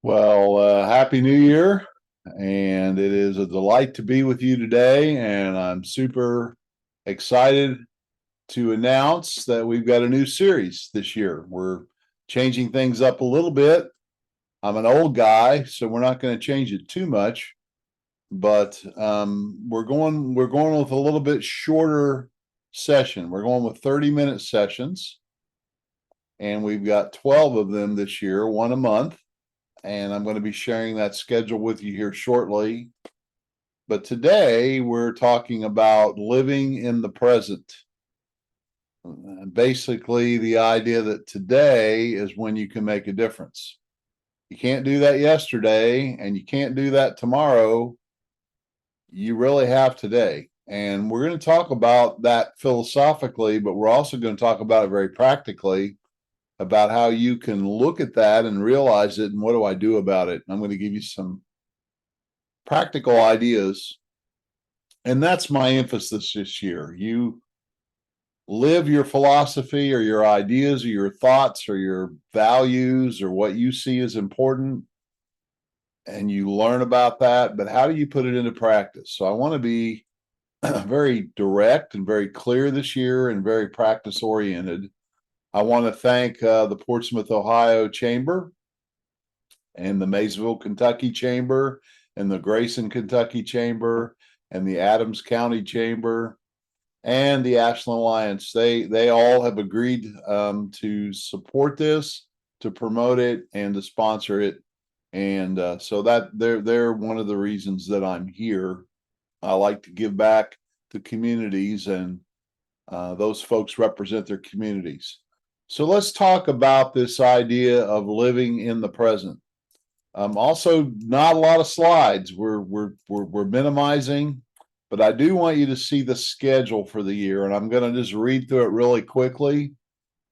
Happy New Year. And it is a delight to be with you today. And I'm super excited to announce that we've got a new series this year. We're changing things up a little bit. I'm an old guy, so we're not going to change it too much, but we're going with a little bit shorter session. We're going with 30-minute sessions, and we've got 12 of them this year, one a month. And I'm going to be sharing that schedule with you here shortly. But today we're talking about living in the present. Basically, the idea that today is when you can make a difference. You can't do that yesterday, and you can't do that tomorrow. You really have today. And we're going to talk about that philosophically, but we're also going to talk about it very practically, about how you can look at that and realize it and what do I do about it. I'm going to give you some practical ideas. And that's my emphasis this year. You live your philosophy or your ideas or your thoughts or your values or what you see as important, and you learn about that. But how do you put it into practice? So I want to be very direct and very clear this year and very practice oriented. I want to thank the Portsmouth, Ohio Chamber and the Maysville, Kentucky Chamber and the Grayson, Kentucky Chamber and the Adams County Chamber and the Ashland Alliance. They all have agreed to support this, to promote it, and to sponsor it. And so that they're one of the reasons that I'm here. I like to give back to communities, and those folks represent their communities. So let's talk about this idea of living in the present. Also, not a lot of slides. We're minimizing, but I do want you to see the schedule for the year, and I'm going to just read through it really quickly.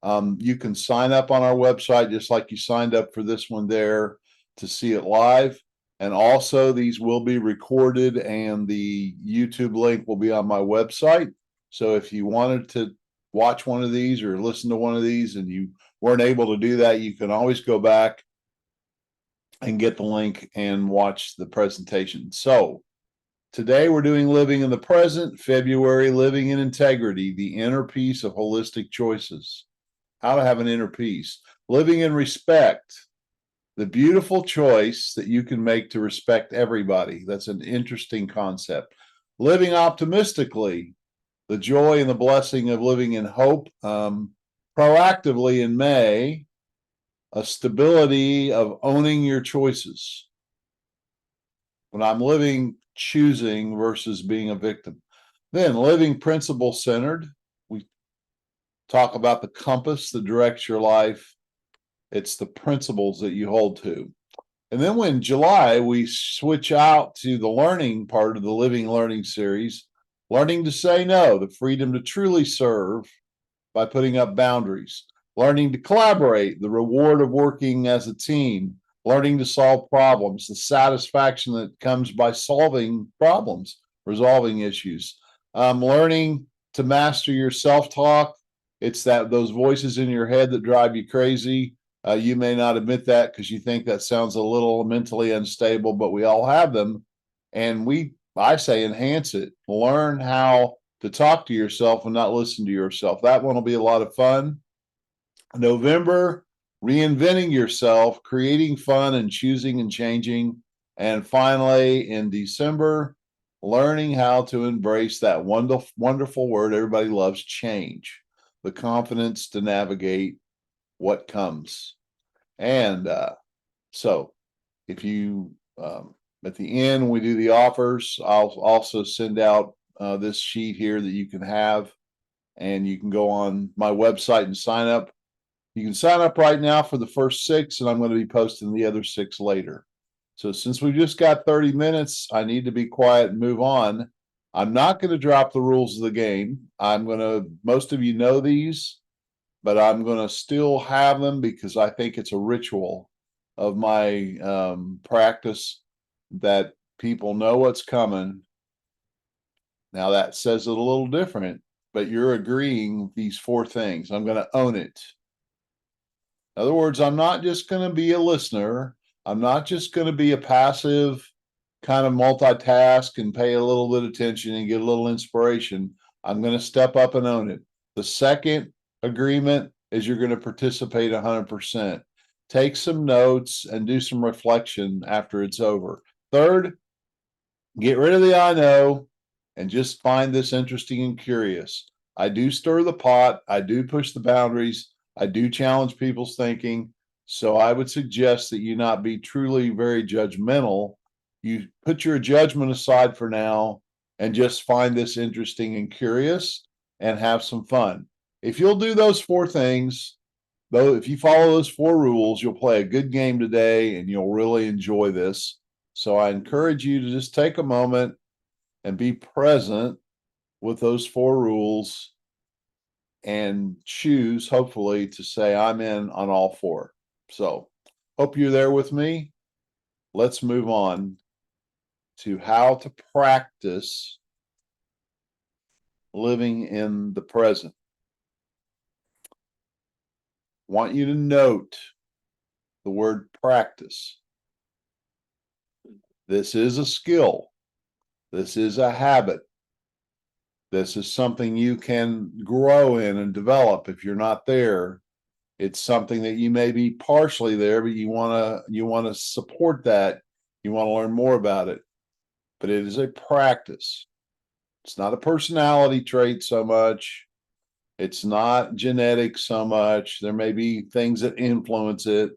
You can sign up on our website just like you signed up for this one there to see it live. And also, these will be recorded, and the YouTube link will be on my website. So if you wanted to watch one of these or listen to one of these and you weren't able to do that, you can always go back and get the link and watch the presentation. So today we're doing living in the present, February, living in integrity, the inner peace of holistic choices, how to have an inner peace, living in respect, the beautiful choice that you can make to respect everybody. That's an interesting concept. Living optimistically, the joy and the blessing of living in hope. Proactively in May, a stability of owning your choices. When I'm living, choosing versus being a victim. Then living principle centered. We talk about the compass that directs your life. It's the principles that you hold to. And then when July, we switch out to the learning part of the Living Learning series, learning to say no, the freedom to truly serve by putting up boundaries, learning to collaborate, the reward of working as a team, learning to solve problems, the satisfaction that comes by solving problems, resolving issues, learning to master your self-talk. It's those voices in your head that drive you crazy. You may not admit that because you think that sounds a little mentally unstable, but we all have them. And I say enhance it. Learn how to talk to yourself and not listen to yourself. That one will be a lot of fun. November, reinventing yourself, creating fun and choosing and changing. And finally, in December, learning how to embrace that wonderful, wonderful word everybody loves, change, the confidence to navigate what comes. And so if you, at the end, we do the offers, I'll also send out this sheet here that you can have, and you can go on my website and sign up. You can sign up right now for the first 6, and I'm going to be posting the other 6 later. So since we've just got 30 minutes, I need to be quiet and move on. I'm not going to drop the rules of the game. Most of you know these, but I'm going to still have them because I think it's a ritual of my practice that people know what's coming. Now that says it a little different, but you're agreeing these 4 things. I'm going to own it. In other words, I'm not just going to be a listener. I'm not just going to be a passive kind of multitask and pay a little bit of attention and get a little inspiration. I'm going to step up and own it. The second agreement is you're going to participate 100%. Take some notes and do some reflection after it's over. Third, get rid of the I know and just find this interesting and curious. I do stir the pot. I do push the boundaries. I do challenge people's thinking. So I would suggest that you not be truly very judgmental. You put your judgment aside for now and just find this interesting and curious and have some fun. If you'll do those four things, though, if you follow those four rules, you'll play a good game today and you'll really enjoy this. So I encourage you to just take a moment and be present with those four rules and choose, hopefully, to say, I'm in on all four. So, hope you're there with me. Let's move on to how to practice living in the present. Want you to note the word practice. This is a skill. This is a habit. This is something you can grow in and develop. If you're not there, it's something that you may be partially there, but you want to support that. You want to learn more about it. But it is a practice. It's not a personality trait so much. It's not genetic so much. There may be things that influence it,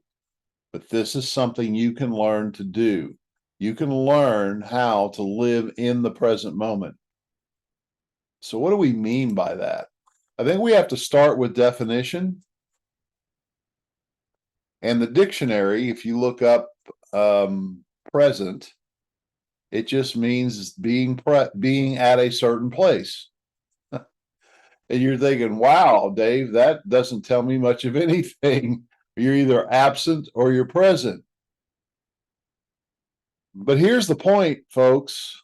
but this is something you can learn to do. You can learn how to live in the present moment. So what do we mean by that? I think we have to start with definition. And the dictionary, if you look up present, it just means being at a certain place. And you're thinking, wow, Dave, that doesn't tell me much of anything. You're either absent or you're present. But here's the point, folks.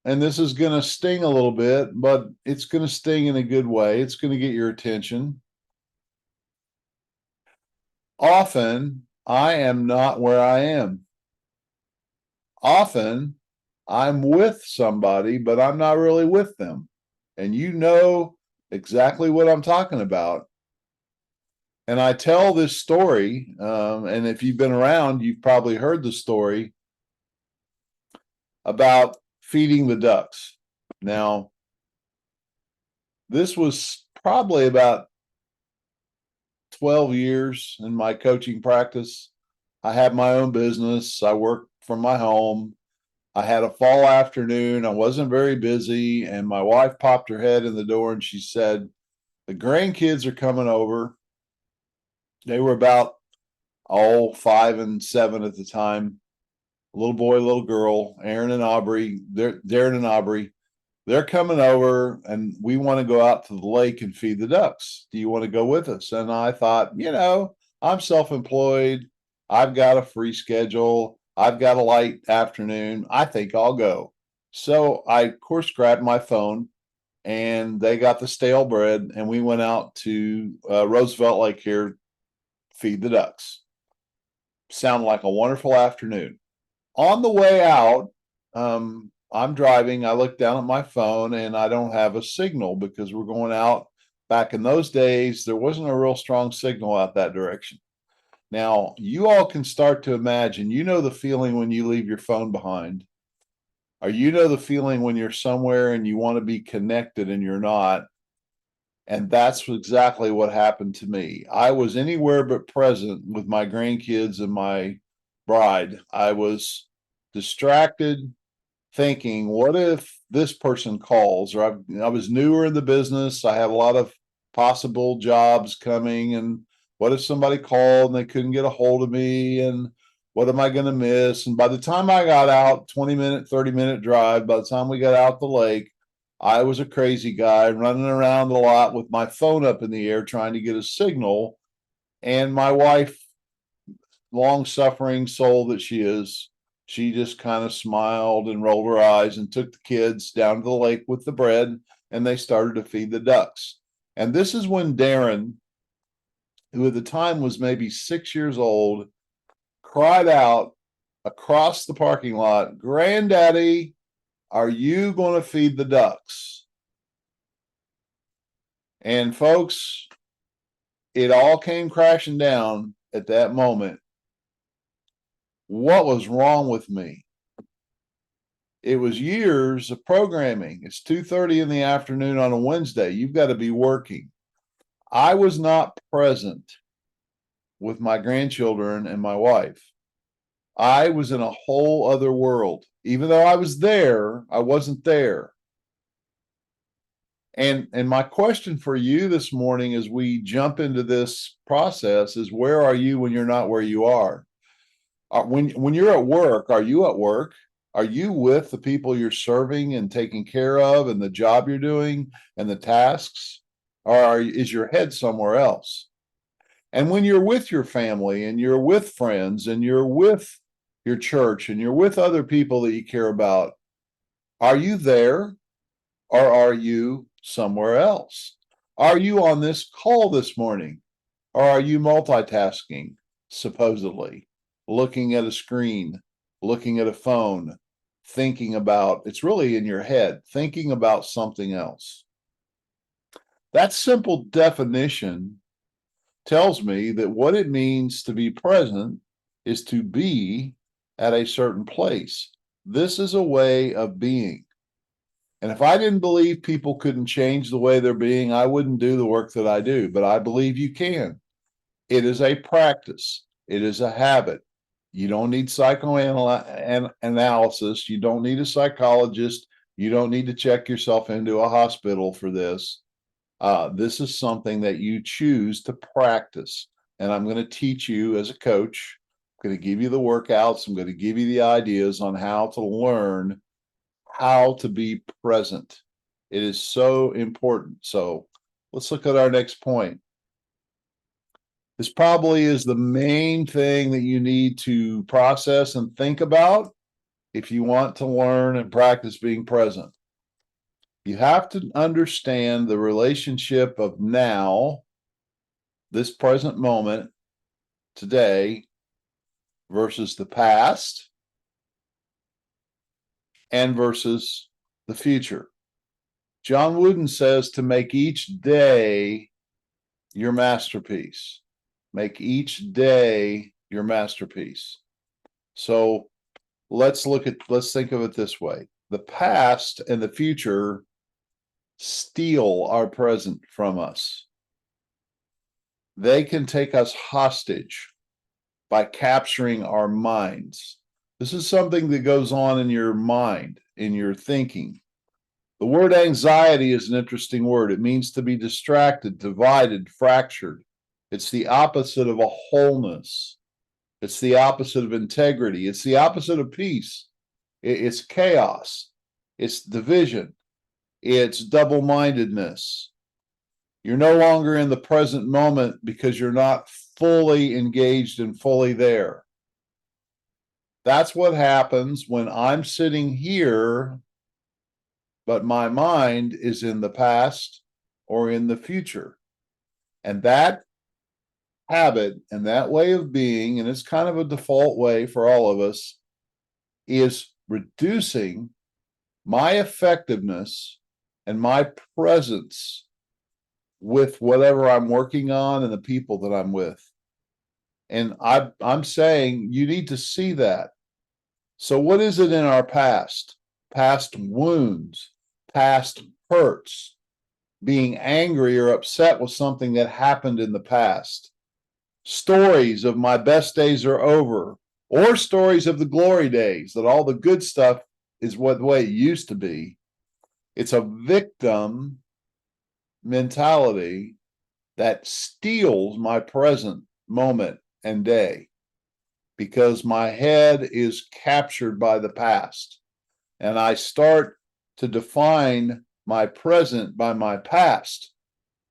And this is going to sting a little bit, but it's going to sting in a good way. It's going to get your attention. Often, I am not where I am. Often, I'm with somebody, but I'm not really with them. And you know exactly what I'm talking about. And I tell this story, and if you've been around, you've probably heard the story about feeding the ducks. Now, this was probably about 12 years in my coaching practice. I had my own business. I worked from my home. I had a fall afternoon. I wasn't very busy, and my wife popped her head in the door and she said, the grandkids are coming over. They were about 5 and 7 at the time. A little boy, little girl, Darren and Aubrey. They're coming over and we want to go out to the lake and feed the ducks. Do you want to go with us? And I thought, I'm self-employed. I've got a free schedule. I've got a light afternoon. I think I'll go. So I, of course, grabbed my phone and they got the stale bread and we went out to Roosevelt Lake here, feed the ducks. Sounded like a wonderful afternoon. On the way out, I'm driving. I look down at my phone and I don't have a signal because we're going out. Back in those days, there wasn't a real strong signal out that direction. Now, you all can start to imagine, the feeling when you leave your phone behind, or the feeling when you're somewhere and you want to be connected and you're not. And that's exactly what happened to me. I was anywhere but present with my grandkids and my bride. I was distracted thinking, what if this person calls? Or I was newer in the business. I had a lot of possible jobs coming. And what if somebody called and they couldn't get a hold of me? And what am I going to miss? And by the time I got out, 20-minute, 30-minute drive, by the time we got out the lake, I was a crazy guy running around a lot with my phone up in the air trying to get a signal. And my wife, long-suffering soul that she is, she just kind of smiled and rolled her eyes and took the kids down to the lake with the bread, and they started to feed the ducks. And this is when Darren, who at the time was maybe 6 years old, cried out across the parking lot, "Granddaddy, are you going to feed the ducks?" And folks, it all came crashing down at that moment. What was wrong with me? It was years of programming. It's 2:30 in the afternoon on a Wednesday. You've got to be working. I was not present with my grandchildren and my wife. I was in a whole other world. Even though I was there, I wasn't there. And my question for you this morning as we jump into this process is, where are you when you're not where you are? When you're at work, are you at work? Are you with the people you're serving and taking care of and the job you're doing and the tasks? Or is your head somewhere else? And when you're with your family and you're with friends and you're with your church and you're with other people that you care about, are you there or are you somewhere else? Are you on this call this morning or are you multitasking, supposedly, looking at a screen, looking at a phone, thinking about, it's really in your head, thinking about something else? That simple definition tells me that what it means to be present is to be at a certain place. This is a way of being. And if I didn't believe people couldn't change the way they're being, I wouldn't do the work that I do. But I believe you can. It is a practice. It is a habit. You don't need psychoanalysis. You don't need a psychologist. You don't need to check yourself into a hospital for this. This is something that you choose to practice. And I'm going to teach you as a coach. I'm going to give you the workouts. I'm going to give you the ideas on how to learn how to be present. It is so important. So let's look at our next point. This probably is the main thing that you need to process and think about if you want to learn and practice being present. You have to understand the relationship of now, this present moment, today, versus the past, and versus the future. John Wooden says to make each day your masterpiece. Make each day your masterpiece. So let's think of it this way. The past and the future steal our present from us. They can take us hostage by capturing our minds. This is something that goes on in your mind, in your thinking. The word anxiety is an interesting word. It means to be distracted, divided, fractured. It's the opposite of a wholeness. It's the opposite of integrity. It's the opposite of peace. It's chaos. It's division. It's double-mindedness. You're no longer in the present moment because you're not fully engaged and fully there. That's what happens when I'm sitting here, but my mind is in the past or in the future. And that habit and that way of being, and it's kind of a default way for all of us, is reducing my effectiveness and my presence with whatever I'm working on and the people that I'm with. And I'm saying you need to see that. So what is it in our past? Past wounds, past hurts, being angry or upset with something that happened in the past. Stories of my best days are over, or stories of the glory days, that all the good stuff is the way it used to be. It's a victim mentality that steals my present moment and day because my head is captured by the past. And I start to define my present by my past.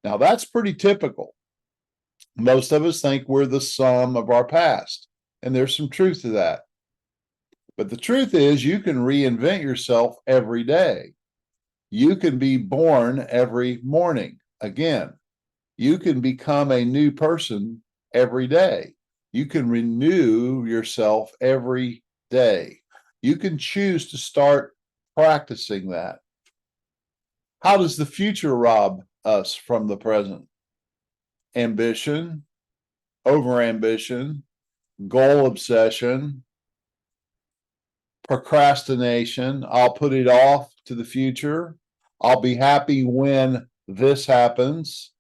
Now, that's pretty typical. Most of us think we're the sum of our past, and there's some truth to that. But the truth is, you can reinvent yourself every day. You can be born every morning again. You can become a new person every day. You can renew yourself every day. You can choose to start practicing that. How does the future rob us from the present? Ambition, overambition, goal obsession, procrastination. I'll put it off to the future. I'll be happy when this happens.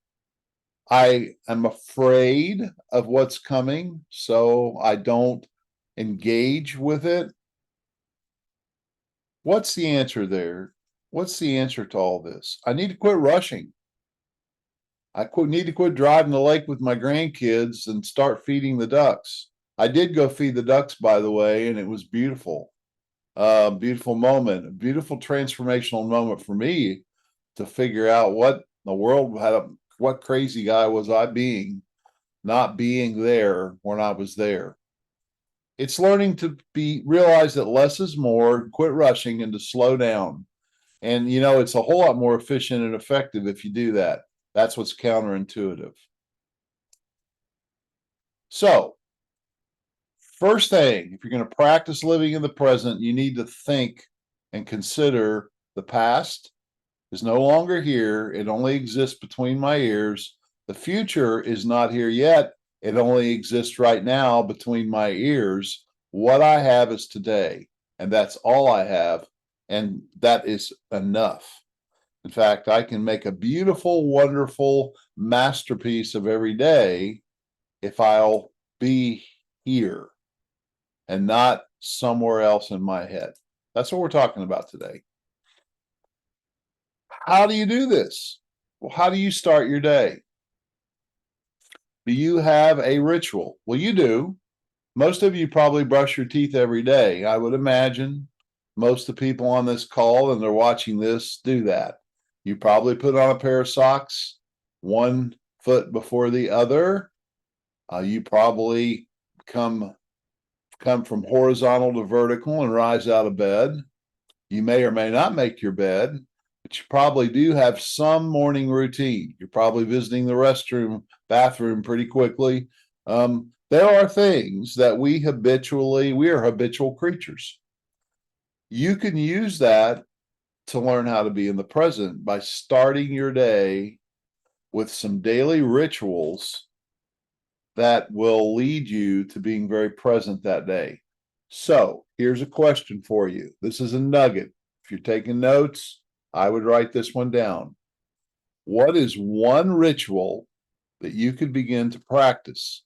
I am afraid of what's coming, so I don't engage with it. What's the answer there? What's the answer to all this? I need to quit rushing. Need to quit driving the lake with my grandkids and start feeding the ducks. I did go feed the ducks, by the way, and it was beautiful. Beautiful moment, a beautiful transformational moment for me to figure out what the world what crazy guy was I being, not being there when I was there. It's learning to realize that less is more, quit rushing, and to slow down. And it's a whole lot more efficient and effective if you do that. That's what's counterintuitive. So, first thing, if you're going to practice living in the present, you need to think and consider the past is no longer here. It only exists between my ears. The future is not here yet. It only exists right now between my ears. What I have is today, and that's all I have, and that is enough. In fact, I can make a beautiful, wonderful masterpiece of every day if I'll be here and not somewhere else in my head. That's what we're talking about today. How do you do this? Well, how do you start your day? Do you have a ritual? Well, you do. Most of you probably brush your teeth every day. I would imagine most of the people on this call and they're watching this do that. You probably put on a pair of socks, one foot before the other. You probably come from horizontal to vertical and rise out of bed. You may or may not make your bed, but you probably do have some morning routine. You're probably visiting the bathroom pretty quickly. There are things that we are habitual creatures. You can use that to learn how to be in the present by starting your day with some daily rituals that will lead you to being very present that day. So here's a question for you. This is a nugget. If you're taking notes, I would write this one down. What is one ritual that you could begin to practice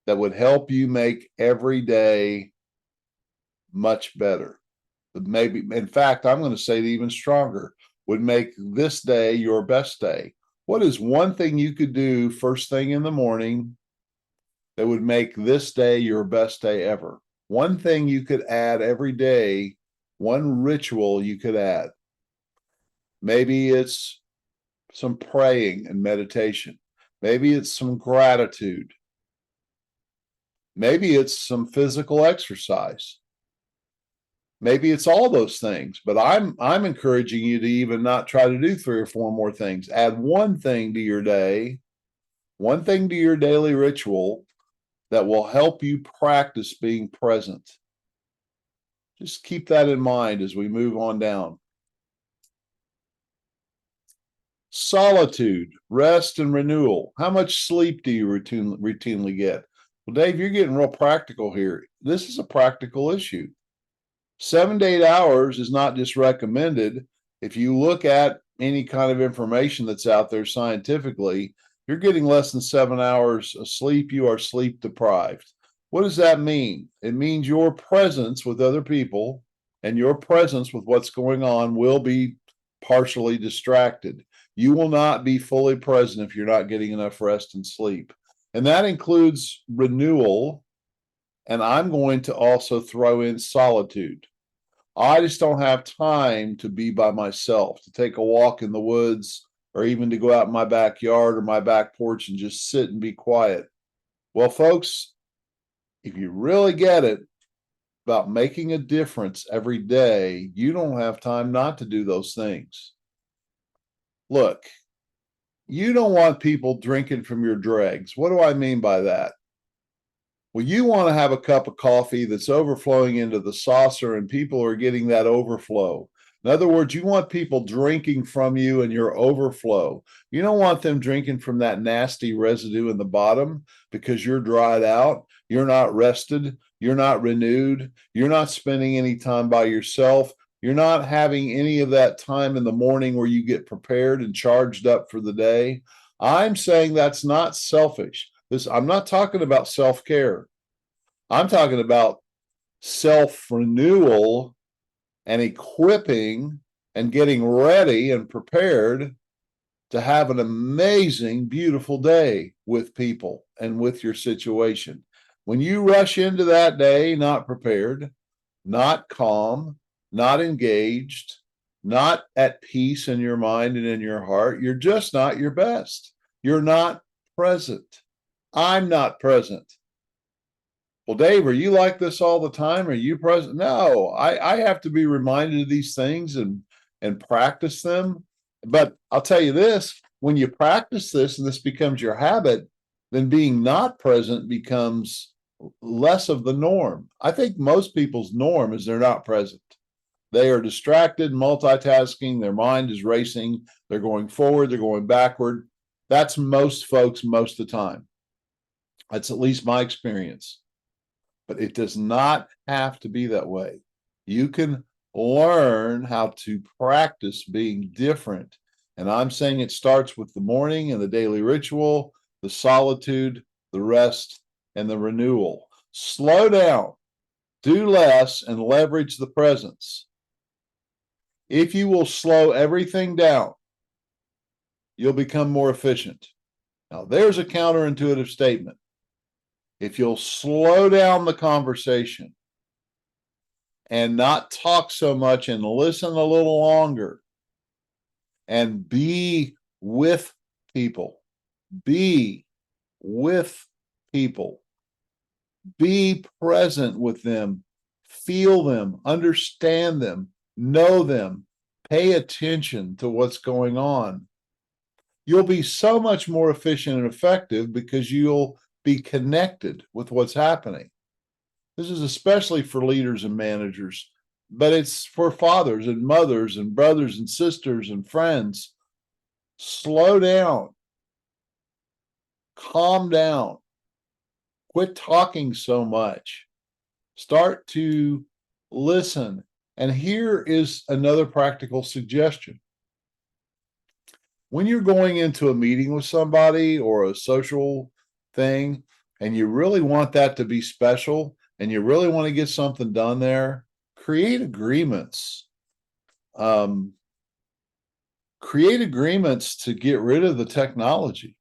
that would help you make every day much better? Maybe, in fact, I'm going to say it even stronger, would make this day your best day. What is one thing you could do first thing in the morning that would make this day your best day ever? One thing you could add every day, one ritual you could add. Maybe it's some praying and meditation. Maybe it's some gratitude. Maybe it's some physical exercise. Maybe it's all those things, but I'm encouraging you to even not try to do 3 or 4 more things. Add one thing to your day, one thing to your daily ritual that will help you practice being present. Just keep that in mind as we move on down. Solitude, rest, and renewal. How much sleep do you routinely get? Well, Dave, you're getting real practical here. This is a practical issue. 7 to 8 hours is not just recommended. If you look at any kind of information that's out there scientifically, you're getting less than 7 hours of sleep. You are sleep deprived. What does that mean? It means your presence with other people and your presence with what's going on will be partially distracted. You will not be fully present if you're not getting enough rest and sleep. And that includes renewal. And I'm going to also throw in solitude. I just don't have time to be by myself, to take a walk in the woods, or even to go out in my backyard or my back porch and just sit and be quiet. Well, folks, if you really get it about making a difference every day, you don't have time not to do those things. Look, you don't want people drinking from your dregs. What do I mean by that? Well, you want to have a cup of coffee that's overflowing into the saucer and people are getting that overflow. In other words, you want people drinking from you and your overflow. You don't want them drinking from that nasty residue in the bottom because you're dried out, you're not rested, you're not renewed, you're not spending any time by yourself. You're not having any of that time in the morning where you get prepared and charged up for the day. I'm saying that's not selfish. I'm not talking about self-care. I'm talking about self-renewal and equipping and getting ready and prepared to have an amazing, beautiful day with people and with your situation. When you rush into that day not prepared, not calm, not engaged, not at peace in your mind and in your heart, you're just not your best. You're not present. I'm not present. Well, Dave, are you like this all the time? Are you present? No, I have to be reminded of these things and practice them. But I'll tell you this, when you practice this and this becomes your habit, then being not present becomes less of the norm. I think most people's norm is they're not present. They are distracted, multitasking, their mind is racing, they're going forward, they're going backward. That's most folks most of the time. That's at least my experience. But it does not have to be that way. You can learn how to practice being different. And I'm saying it starts with the morning and the daily ritual, the solitude, the rest, and the renewal. Slow down, do less, and leverage the presence. If you will slow everything down, you'll become more efficient. Now, there's a counterintuitive statement. If you'll slow down the conversation and not talk so much and listen a little longer and be with people, be with people, be present with them, feel them, understand them, know them, pay attention to what's going on, you'll be so much more efficient and effective because you'll be connected with what's happening. This is especially for leaders and managers, but it's for fathers and mothers and brothers and sisters and friends. Slow down. Calm down. Quit talking so much. Start to listen. And here is another practical suggestion. When you're going into a meeting with somebody or a social thing, and you really want that to be special, and you really want to get something done there, create agreements. Create agreements to get rid of the technology.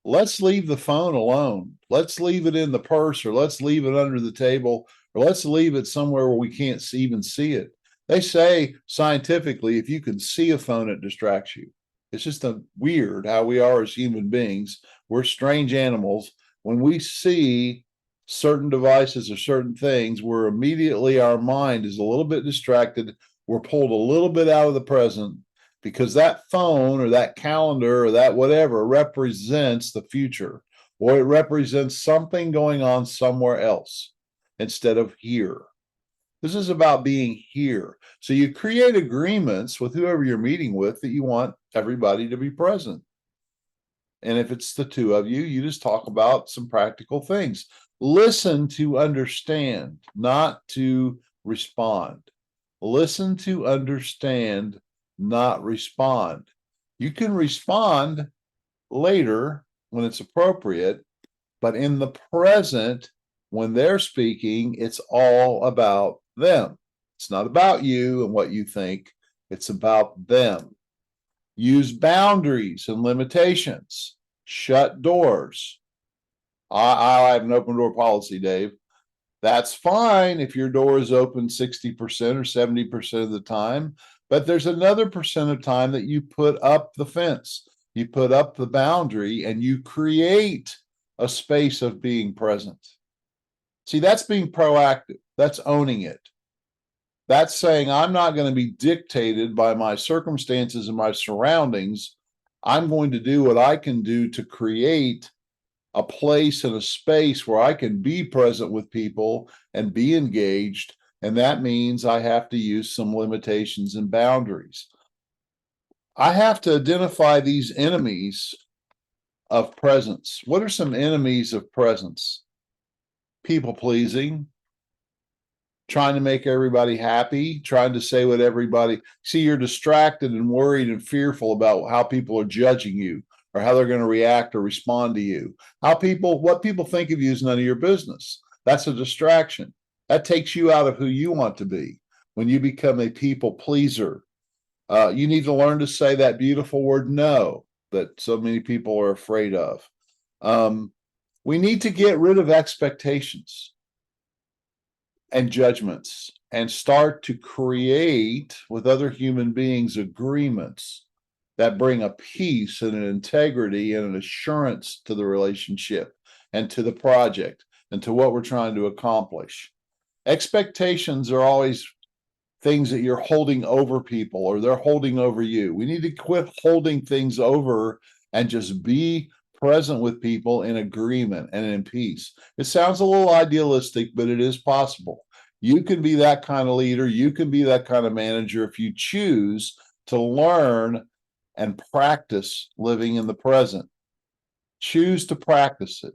Let's leave the phone alone. Let's leave it in the purse, or let's leave it under the table, or let's leave it somewhere where we can't even see it. They say scientifically, if you can see a phone, it distracts you. It's just weird how we are as human beings. We're strange animals. When we see certain devices or certain things, we're immediately, our mind is a little bit distracted. We're pulled a little bit out of the present because that phone or that calendar or that whatever represents the future, or it represents something going on somewhere else instead of here. This is about being here. So you create agreements with whoever you're meeting with that you want everybody to be present. And if it's the two of you, you just talk about some practical things. Listen to understand, not to respond. Listen to understand, not respond. You can respond later when it's appropriate, but in the present, when they're speaking, it's all about them. It's not about you and what you think. It's about them. Use boundaries and limitations. Shut doors. I have an open door policy, Dave. That's fine if your door is open 60% or 70% of the time, but there's another percent of time that you put up the fence, you put up the boundary, and you create a space of being present. See, that's being proactive. That's owning it. That's saying I'm not going to be dictated by my circumstances and my surroundings. I'm going to do what I can do to create a place and a space where I can be present with people and be engaged. And that means I have to use some limitations and boundaries. I have to identify these enemies of presence. What are some enemies of presence? People pleasing, trying to make everybody happy, trying to say what everybody see. You're distracted and worried and fearful about how people are judging you or how they're going to react or respond to you. What people think of you is none of your business. That's a distraction. That takes you out of who you want to be. When you become a people pleaser, you need to learn to say that beautiful word no that so many people are afraid of. We need to get rid of expectations and judgments and start to create with other human beings agreements that bring a peace and an integrity and an assurance to the relationship and to the project and to what we're trying to accomplish. Expectations are always things that you're holding over people or they're holding over you. We need to quit holding things over and just be present with people in agreement and in peace. It sounds a little idealistic, but it is possible. You can be that kind of leader. You can be that kind of manager if you choose to learn and practice living in the present. Choose to practice it.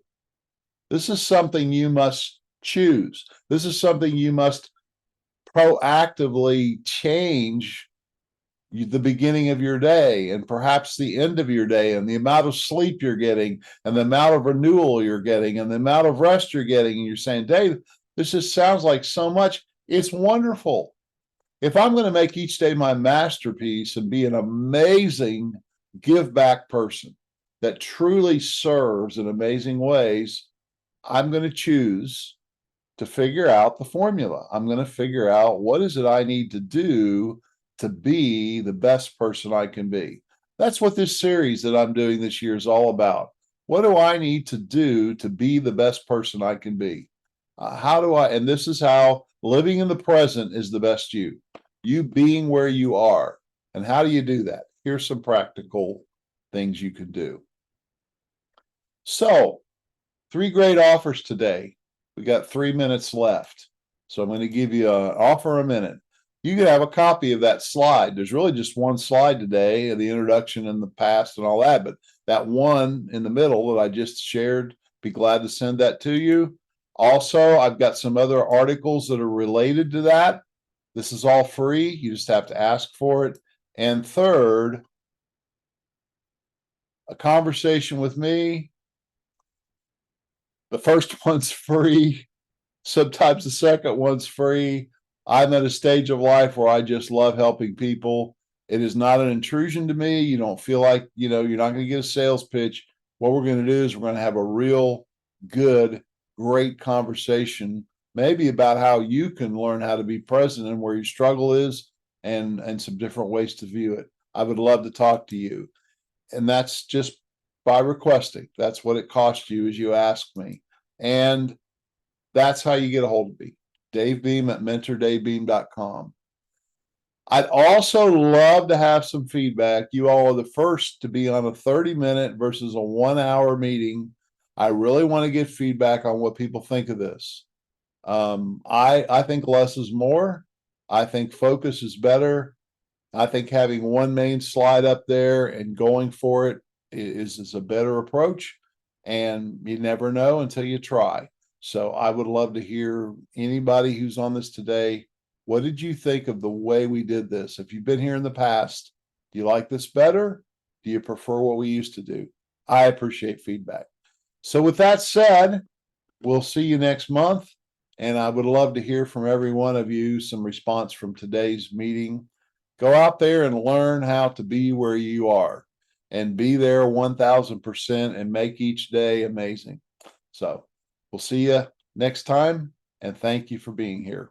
This is something you must choose. This is something you must proactively change the beginning of your day and perhaps the end of your day and the amount of sleep you're getting and the amount of renewal you're getting and the amount of rest you're getting. And you're saying, Dave, this just sounds like so much. It's wonderful. If I'm going to make each day my masterpiece and be an amazing give back person that truly serves in amazing ways, I'm going to choose to figure out the formula. I'm going to figure out what is it I need to do to be the best person I can be. That's what this series that I'm doing this year is all about. What do I need to do to be the best person I can be? And this is how living in the present is the best you being where you are. And how do you do that? Here's some practical things you can do. So, 3 great offers today. We got 3 minutes left. So I'm going to give you an offer a minute. You can have a copy of that slide. There's really just one slide today, the introduction and the past and all that, but that one in the middle that I just shared, be glad to send that to you. Also, I've got some other articles that are related to that. This is all free. You just have to ask for it. And third, a conversation with me. The first one's free. Sometimes the second one's free. I'm at a stage of life where I just love helping people. It is not an intrusion to me. You don't feel like, you're not going to get a sales pitch. What we're going to do is we're going to have a real good, great conversation, maybe about how you can learn how to be present and where your struggle is and some different ways to view it. I would love to talk to you. And that's just by requesting. That's what it costs you as you ask me. And that's how you get a hold of me. Dave Beam at mentordavebeam.com. I'd also love to have some feedback. You all are the first to be on a 30-minute versus a 1-hour meeting. I really want to get feedback on what people think of this. I think less is more. I think focus is better. I think having one main slide up there and going for it is a better approach. And you never know until you try. So I would love to hear anybody who's on this today. What did you think of the way we did this? If you've been here in the past, do you like this better? Do you prefer what we used to do? I appreciate feedback. So with that said, we'll see you next month. And I would love to hear from every one of you some response from today's meeting. Go out there and learn how to be where you are and be there 1000% and make each day amazing. So we'll see you next time, and thank you for being here.